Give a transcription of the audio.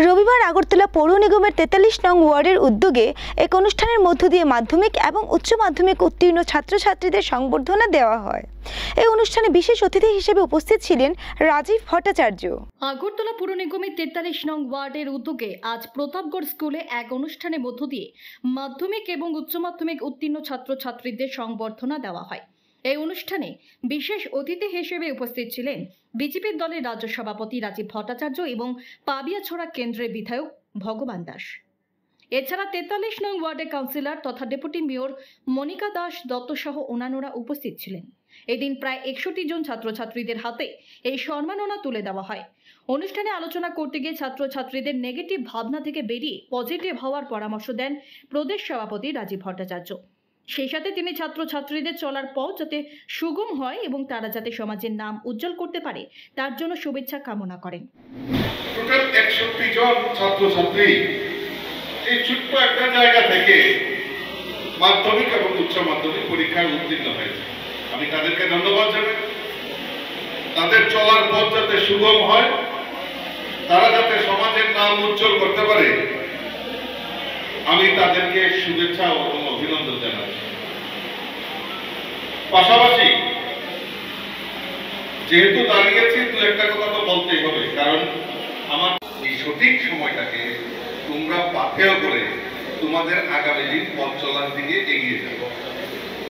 রবিবার আগরতলা পৌর নিগমের ৪৩ নং ওয়ার্ডের উদ্যোগে এক অনুষ্ঠানের মধ্য দিয়ে মাধ্যমিক এবং উচ্চ মাধ্যমিক উত্তীর্ণ ছাত্রছাত্রীদের সংবর্ধনা দেওয়া হয়। এই অনুষ্ঠানে বিশেষ অতিথি হিসেবে উপস্থিত ছিলেন রাজীব ভট্টাচার্য। আগরতলা পৌর নিগমের ৪৩ নং ওয়ার্ডের উদ্যোগে আজ প্রতাপগড় স্কুলে এক অনুষ্ঠানের মধ্য দিয়ে মাধ্যমিক এবং উচ্চ মাধ্যমিক উত্তীর্ণ ছাত্রছাত্রীদের সংবর্ধনা দেওয়া হয়। এই অনুষ্ঠানে বিশেষ অতিথি হিসেবে উপস্থিত ছিলেন বিজেপি দলের রাজ্য সভাপতি রাজীব ভট্টাচার্য এবং পাবিয়াছড়া কেন্দ্রের বিধায়ক ভগবান দাস। এছাড়া ৪৩ নং ওয়ার্ডের কাউন্সিলর তথা ডেপুটি মেয়র মনিকা দাস দত্ত সহ অন্যান্যরা উপস্থিত ছিলেন। এদিন প্রায় ৬১ জন ছাত্রছাত্রীদের হাতে এই সম্মাননা তুলে দেওয়া হয়। অনুষ্ঠানে আলোচনা করতে গিয়ে ছাত্রছাত্রীদের নেগেটিভ ভাবনা থেকে বেরিয়ে পজিটিভ হওয়ার পরামর্শ দেন প্রদেশ সভাপতি রাজীব ভট্টাচার্য। সেই সাথে তিনি ছাত্রছাত্রীদের চলার পথ যাতে সুগম হয় এবং তারা যাতে সমাজের নাম উজ্জ্বল করতে পারে তার জন্য শুভেচ্ছা কামনা করেন। টোটাল ৬১ জন ছাত্রছাত্রী এই ছোট্ট একটা জায়গা থেকে মাধ্যমিক এবং উচ্চ মাধ্যমিক পরীক্ষায় উত্তীর্ণ হয়েছে। আমি তাদেরকে ধন্যবাদ জানাই। তাদের চলার পথ যাতে সুগম হয়, তারা যাতে সমাজের নাম উজ্জ্বল করতে পারে, আমি তাদেরকে শুভেচ্ছা এবং অভিনন্দন জানাচ্ছি। পাশাপাশি যেহেতু দাঁড়িয়েছি, দু একটা কথা তো বলতেই হবে, কারণ আমার এই সঠিক সময়টাকে তোমরা পাথেয় করে তোমাদের আগামী দিন পথ চলার দিকে এগিয়ে যাবে।